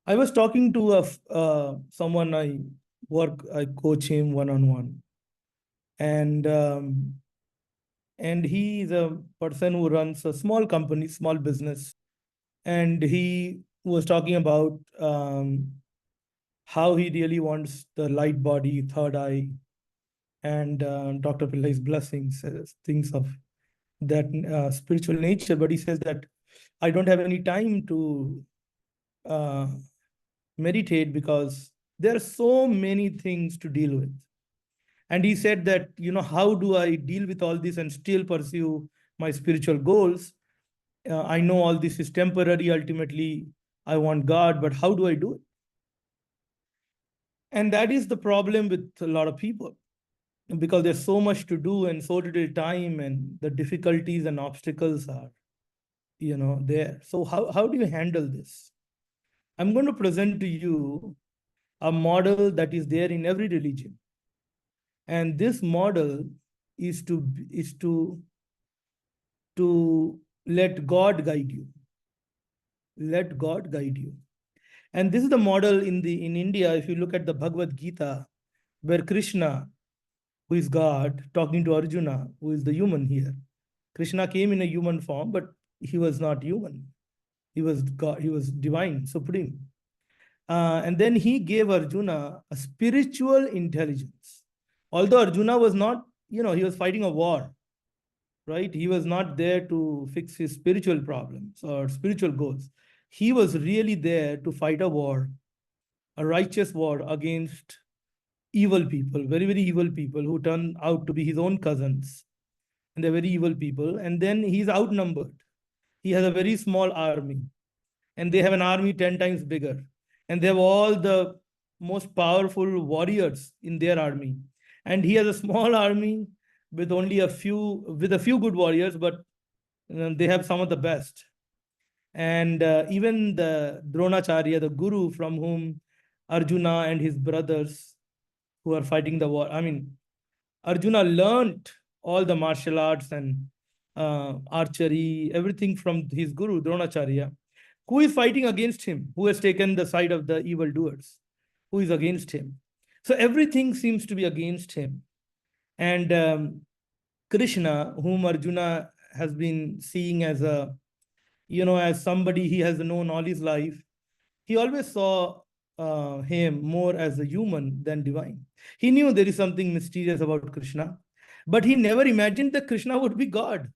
I was talking to someone I coach him one-on-one. And he is a person who runs a small company, small business. And he was talking about how he really wants the light body, third eye, and Dr. Pillai's blessings, things of that spiritual nature. But he says that I don't have any time to uh, meditate because there are so many things to deal with. And he said that, how do I deal with all this and still pursue my spiritual goals? I know all this is temporary. Ultimately, I want God, but how do I do it? And that is the problem with a lot of people, because there's so much to do and so little time, and the difficulties and obstacles are, there. So how do you handle this? I'm going to present to you a model that is there in every religion. And this model is to let God guide you. Let God guide you. And this is the model in India. If you look at the Bhagavad Gita, where Krishna, who is God, talking to Arjuna, who is the human here. Krishna came in a human form, but he was not human. He was God, he was divine, supreme. And then he gave Arjuna a spiritual intelligence. Although Arjuna was not, he was fighting a war, right? He was not there to fix his spiritual problems or spiritual goals. He was really there to fight a war, a righteous war against evil people, very, very evil people who turn out to be his own cousins. And they're very evil people. And then he's outnumbered. He has a very small army. And they have an army 10 times bigger. And they have all the most powerful warriors in their army. And he has a small army with only a few good warriors, but they have some of the best. And even the 𝗔𝗯ance, the guru from whom Arjuna and his brothers who are fighting the war, Arjuna learned all the martial arts and archery, everything from his guru, 𝗔𝗯ance, who is fighting against him, who has taken the side of the evildoers, who is against him. So everything seems to be against him. And Krishna, whom Arjuna has been seeing as as somebody he has known all his life, he always saw him more as a human than divine. He knew there is something mysterious about Krishna, but he never imagined that Krishna would be God.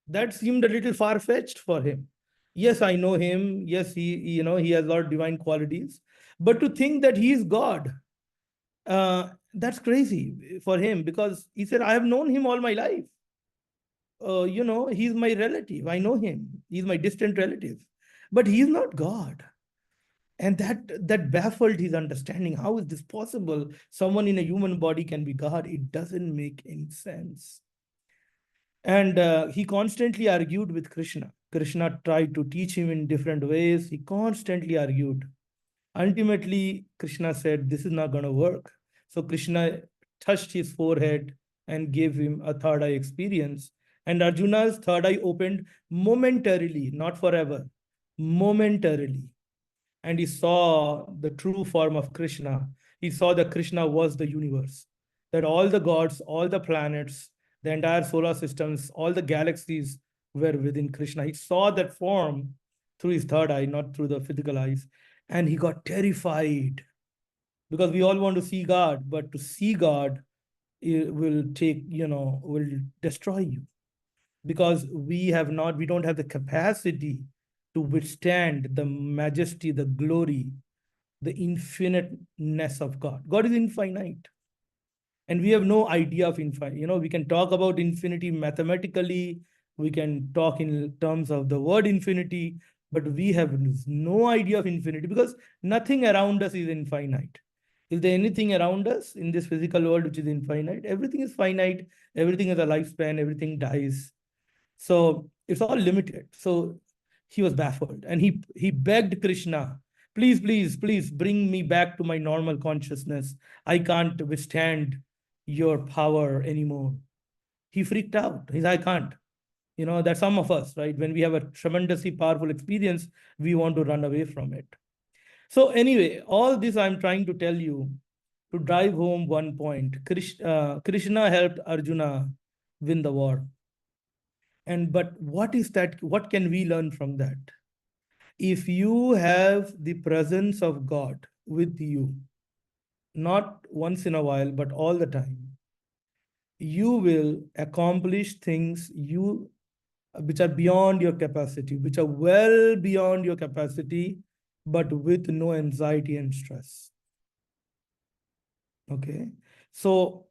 That seemed a little far-fetched for him. Yes, I know him. Yes, he has a lot of divine qualities. But to think that he is God, that's crazy for him, because he said, I have known him all my life. He's my relative. I know him. He's my distant relative. But he's not God. And that baffled his understanding. How is this possible? Someone in a human body can be God. It doesn't make any sense. And he constantly argued with Krishna. Krishna tried to teach him in different ways. He constantly argued. Ultimately, Krishna said, this is not going to work. So Krishna touched his forehead and gave him a third eye experience. And Arjuna's third eye opened momentarily, not forever, momentarily. And he saw the true form of Krishna. He saw that Krishna was the universe, that all the gods, all the planets, the entire solar systems, all the galaxies were within Krishna. He saw that form through his third eye, not through the physical eyes. And he got terrified, because we all want to see God, but to see God will destroy you, because we don't have the capacity to withstand the majesty, the glory, the infiniteness of God. God is infinite. And we have no idea of infinite. We can talk about infinity mathematically. We can talk in terms of the word infinity, but we have no idea of infinity, because nothing around us is infinite. Is there anything around us in this physical world which is infinite? Everything is finite. Everything has a lifespan. Everything dies. So it's all limited. So he was baffled, and he begged Krishna, please, please, please bring me back to my normal consciousness. I can't withstand your power anymore. He freaked out. He said, I can't. That's some of us, right? When we have a tremendously powerful experience, we want to run away from it. So anyway, all this I'm trying to tell you to drive home one point. Krishna helped Arjuna win the war. But what is that? What can we learn from that? If you have the presence of God with you, not once in a while, but all the time, you will accomplish things which are beyond your capacity, which are well beyond your capacity, but with no anxiety and stress. Okay. So,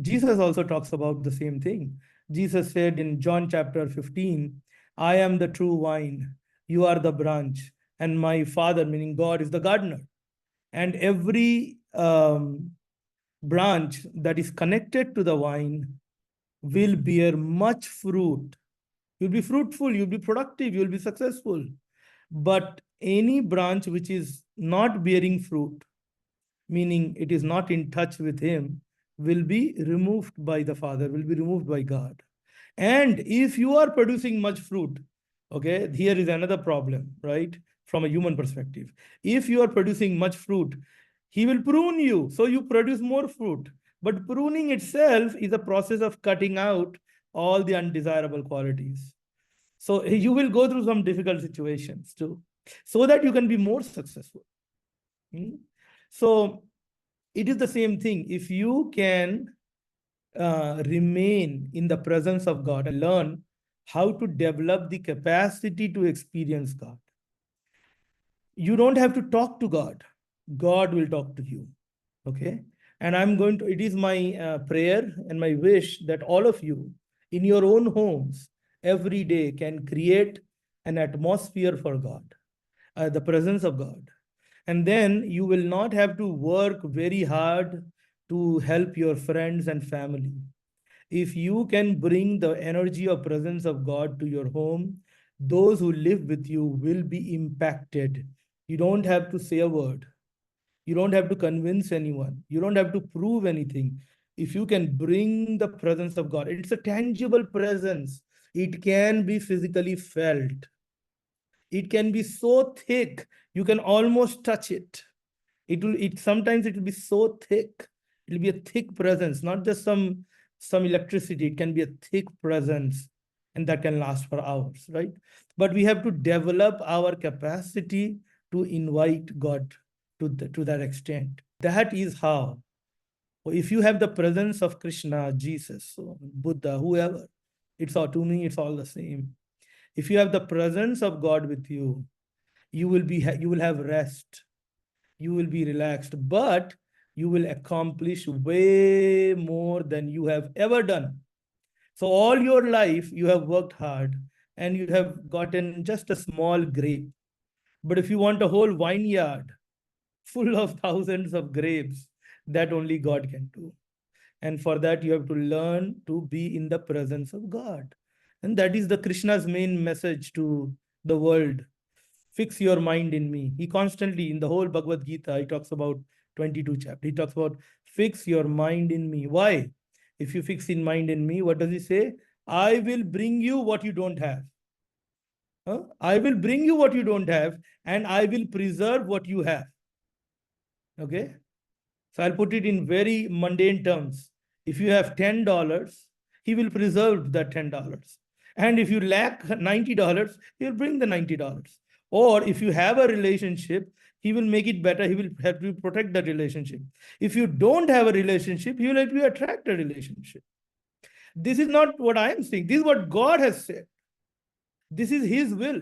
Jesus also talks about the same thing. Jesus said in John chapter 15, I am the true vine, you are the branch, and my Father, meaning God, is the gardener. And every branch that is connected to the vine will bear much fruit. You'll be fruitful, you'll be productive, you'll be successful. But any branch which is not bearing fruit, meaning it is not in touch with him, will be removed by the Father, will be removed by God. And if you are producing much fruit, okay, here is another problem, right? From a human perspective. If you are producing much fruit, he will prune you, so you produce more fruit. But pruning itself is a process of cutting out all the undesirable qualities. So you will go through some difficult situations too, so that you can be more successful. So it is the same thing. If you can remain in the presence of God and learn how to develop the capacity to experience God, you don't have to talk to God. God will talk to you. Okay. And it is my prayer and my wish that all of you in your own homes every day can create an atmosphere for God, the presence of God. And then you will not have to work very hard to help your friends and family. If you can bring the energy or presence of God to your home, those who live with you will be impacted. You don't have to say a word. You don't have to convince anyone. You don't have to prove anything. If you can bring the presence of God, it's a tangible presence. It can be physically felt. It can be so thick, you can almost touch it. Sometimes it will be so thick. It will be a thick presence, not just some electricity. It can be a thick presence, and that can last for hours, right? But we have to develop our capacity to invite God to that extent. That is how. If you have the presence of Krishna, Jesus, Buddha, whoever, to me, it's all the same. If you have the presence of God with you, you will have rest. You will be relaxed, but you will accomplish way more than you have ever done. So all your life, you have worked hard and you have gotten just a small grape. But if you want a whole vineyard full of thousands of grapes, that only God can do. And for that, you have to learn to be in the presence of God. And that is the Krishna's main message to the world. Fix your mind in me. He constantly, in the whole Bhagavad Gita, he talks about 22 chapters. He talks about fix your mind in me. Why? If you fix in mind in me, what does he say? I will bring you what you don't have. I will bring you what you don't have, and I will preserve what you have. Okay? So I'll put it in very mundane terms. If you have $10, he will preserve that $10. And if you lack $90, he will bring the $90. Or if you have a relationship, he will make it better. He will help you protect that relationship. If you don't have a relationship, he will help you attract a relationship. This is not what I am saying. This is what God has said. This is his will.